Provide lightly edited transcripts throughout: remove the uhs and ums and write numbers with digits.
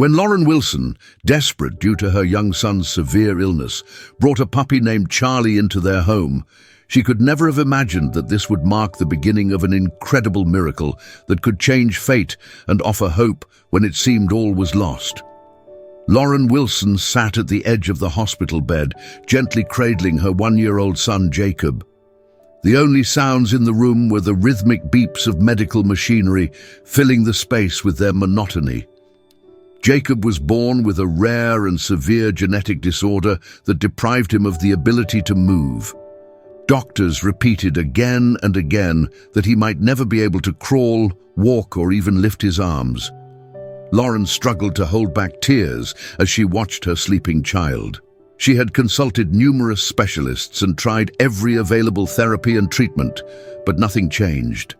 When Lauren Wilson, desperate due to her young son's severe illness, brought a puppy named Charlie into their home, she could never have imagined that this would mark the beginning of an incredible miracle that could change fate and offer hope when it seemed all was lost. Lauren Wilson sat at the edge of the hospital bed, gently cradling her 1-year-old son Jacob. The only sounds in the room were the rhythmic beeps of medical machinery, filling the space with their monotony. Jacob was born with a rare and severe genetic disorder that deprived him of the ability to move. Doctors repeated again and again that he might never be able to crawl, walk, or even lift his arms. Lauren struggled to hold back tears as she watched her sleeping child. She had consulted numerous specialists and tried every available therapy and treatment, but nothing changed.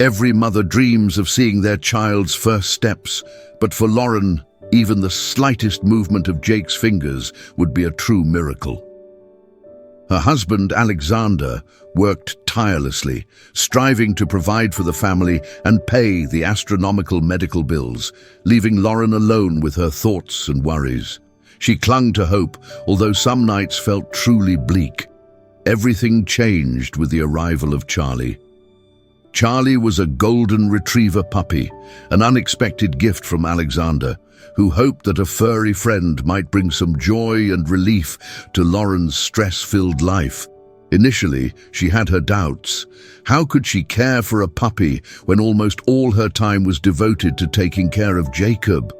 Every mother dreams of seeing their child's first steps, but for Lauren, even the slightest movement of Jake's fingers would be a true miracle. Her husband, Alexander, worked tirelessly, striving to provide for the family and pay the astronomical medical bills, leaving Lauren alone with her thoughts and worries. She clung to hope, although some nights felt truly bleak. Everything changed with the arrival of Charlie. Charlie was a golden retriever puppy, an unexpected gift from Alexander, who hoped that a furry friend might bring some joy and relief to Lauren's stress-filled life. Initially, she had her doubts. How could she care for a puppy when almost all her time was devoted to taking care of Jacob?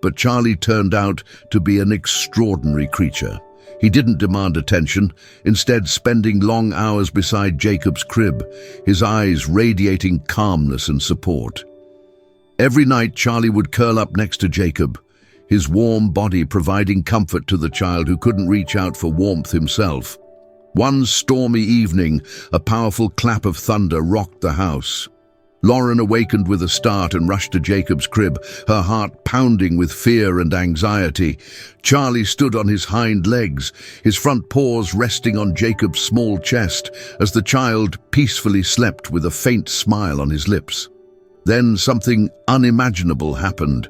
But Charlie turned out to be an extraordinary creature. He didn't demand attention, instead spending long hours beside Jacob's crib, his eyes radiating calmness and support. Every night, Charlie would curl up next to Jacob, his warm body providing comfort to the child who couldn't reach out for warmth himself. One stormy evening, a powerful clap of thunder rocked the house. Lauren awakened with a start and rushed to Jacob's crib, her heart pounding with fear and anxiety. Charlie stood on his hind legs, his front paws resting on Jacob's small chest, as the child peacefully slept with a faint smile on his lips. Then something unimaginable happened.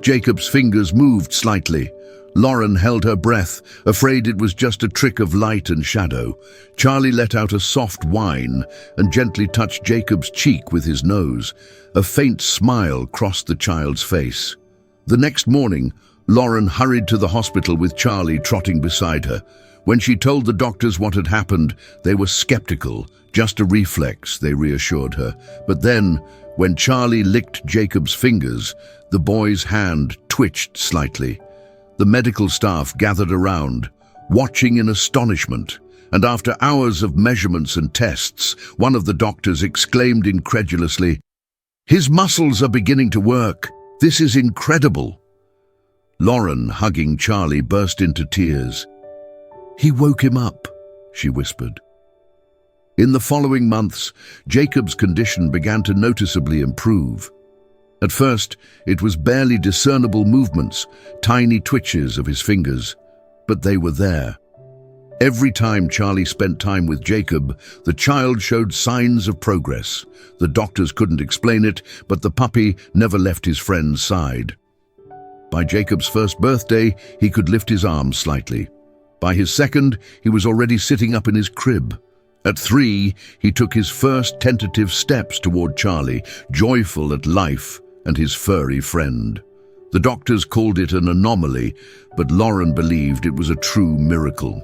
Jacob's fingers moved slightly. Lauren held her breath, afraid it was just a trick of light and shadow. Charlie let out a soft whine and gently touched Jacob's cheek with his nose. A faint smile crossed the child's face. The next morning, Lauren hurried to the hospital with Charlie trotting beside her. When she told the doctors what had happened, they were skeptical. Just a reflex, they reassured her. But then, when Charlie licked Jacob's fingers, the boy's hand twitched slightly. The medical staff gathered around, watching in astonishment, and after hours of measurements and tests, one of the doctors exclaimed incredulously, "His muscles are beginning to work. This is incredible." Lauren, hugging Charlie, burst into tears. "He woke him up," she whispered. In the following months, Jacob's condition began to noticeably improve. At first, it was barely discernible movements, tiny twitches of his fingers, but they were there. Every time Charlie spent time with Jacob, the child showed signs of progress. The doctors couldn't explain it, but the puppy never left his friend's side. By Jacob's first birthday, he could lift his arms slightly. By his second, he was already sitting up in his crib. At 3, he took his first tentative steps toward Charlie, joyful at life and his furry friend. The doctors called it an anomaly, but Lauren believed it was a true miracle.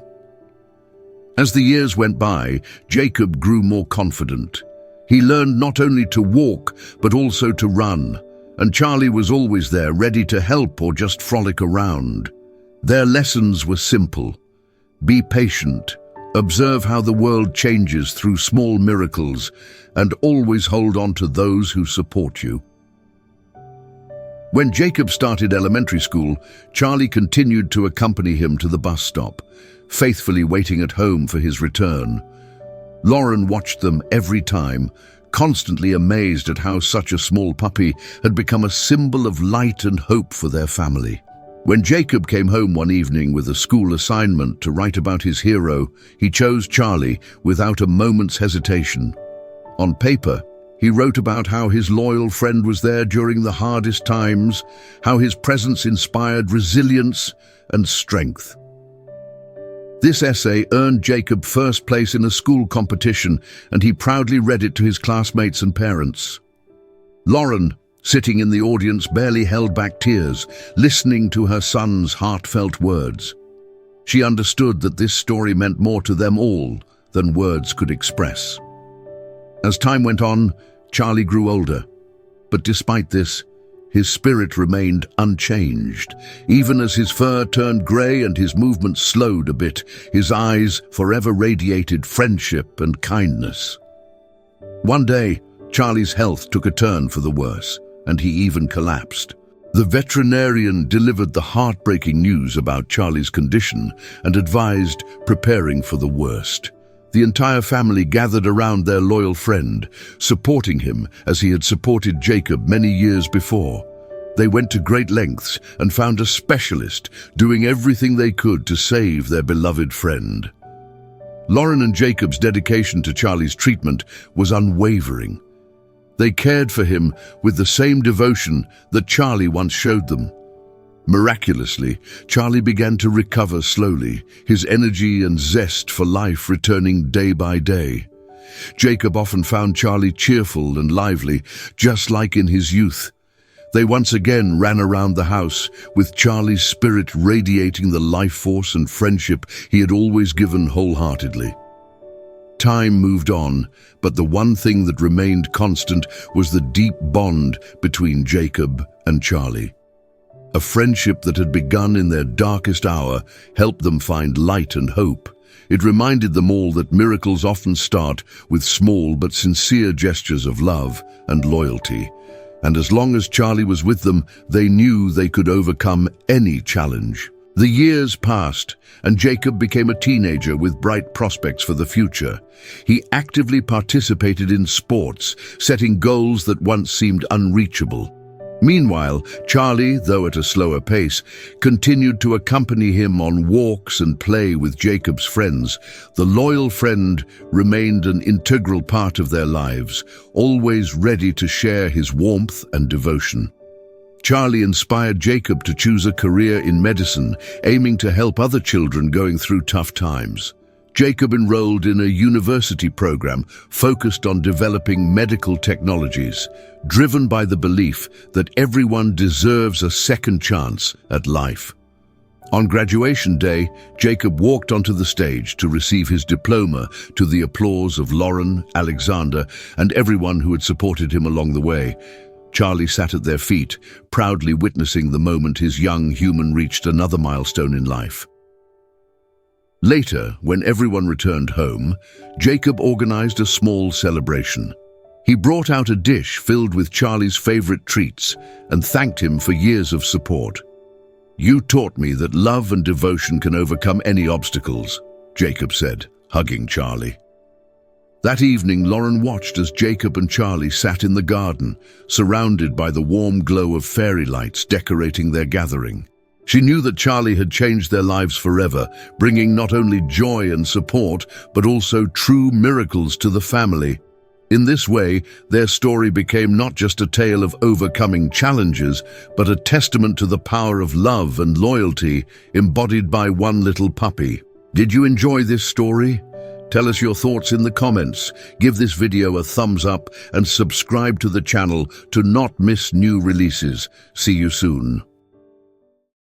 As the years went by, Jacob grew more confident. He learned not only to walk, but also to run, and Charlie was always there, ready to help or just frolic around. Their lessons were simple. Be patient, observe how the world changes through small miracles, and always hold on to those who support you. When Jacob started elementary school, Charlie continued to accompany him to the bus stop, faithfully waiting at home for his return. Lauren watched them every time, constantly amazed at how such a small puppy had become a symbol of light and hope for their family. When Jacob came home one evening with a school assignment to write about his hero, he chose Charlie without a moment's hesitation. On paper, He wrote about how his loyal friend was there during the hardest times, how his presence inspired resilience and strength. This essay earned Jacob first place in a school competition, and he proudly read it to his classmates and parents. Lauren, sitting in the audience, barely held back tears, listening to her son's heartfelt words. She understood that this story meant more to them all than words could express. As time went on, Charlie grew older, but despite this, his spirit remained unchanged. Even as his fur turned grey and his movements slowed a bit, his eyes forever radiated friendship and kindness. One day, Charlie's health took a turn for the worse, and he even collapsed. The veterinarian delivered the heartbreaking news about Charlie's condition and advised preparing for the worst. The entire family gathered around their loyal friend, supporting him as he had supported Jacob many years before. They went to great lengths and found a specialist, doing everything they could to save their beloved friend. Lauren and Jacob's dedication to Charlie's treatment was unwavering. They cared for him with the same devotion that Charlie once showed them. Miraculously, Charlie began to recover slowly, his energy and zest for life returning day by day. Jacob often found Charlie cheerful and lively, just like in his youth. They once again ran around the house, with Charlie's spirit radiating the life force and friendship he had always given wholeheartedly. Time moved on, but the one thing that remained constant was the deep bond between Jacob and Charlie. A friendship that had begun in their darkest hour helped them find light and hope. It reminded them all that miracles often start with small but sincere gestures of love and loyalty. And as long as Charlie was with them, they knew they could overcome any challenge. The years passed, and Jacob became a teenager with bright prospects for the future. He actively participated in sports, setting goals that once seemed unreachable. Meanwhile, Charlie, though at a slower pace, continued to accompany him on walks and play with Jacob's friends. The loyal friend remained an integral part of their lives, always ready to share his warmth and devotion. Charlie inspired Jacob to choose a career in medicine, aiming to help other children going through tough times. Jacob enrolled in a university program focused on developing medical technologies, driven by the belief that everyone deserves a second chance at life. On graduation day, Jacob walked onto the stage to receive his diploma to the applause of Lauren, Alexander, and everyone who had supported him along the way. Charlie sat at their feet, proudly witnessing the moment his young human reached another milestone in life. Later, when everyone returned home, Jacob organized a small celebration. He brought out a dish filled with Charlie's favorite treats and thanked him for years of support. "You taught me that love and devotion can overcome any obstacles," Jacob said, hugging Charlie. That evening, Lauren watched as Jacob and Charlie sat in the garden, surrounded by the warm glow of fairy lights decorating their gathering. She knew that Charlie had changed their lives forever, bringing not only joy and support, but also true miracles to the family. In this way, their story became not just a tale of overcoming challenges, but a testament to the power of love and loyalty embodied by one little puppy. Did you enjoy this story? Tell us your thoughts in the comments. Give this video a thumbs up and subscribe to the channel to not miss new releases. See you soon.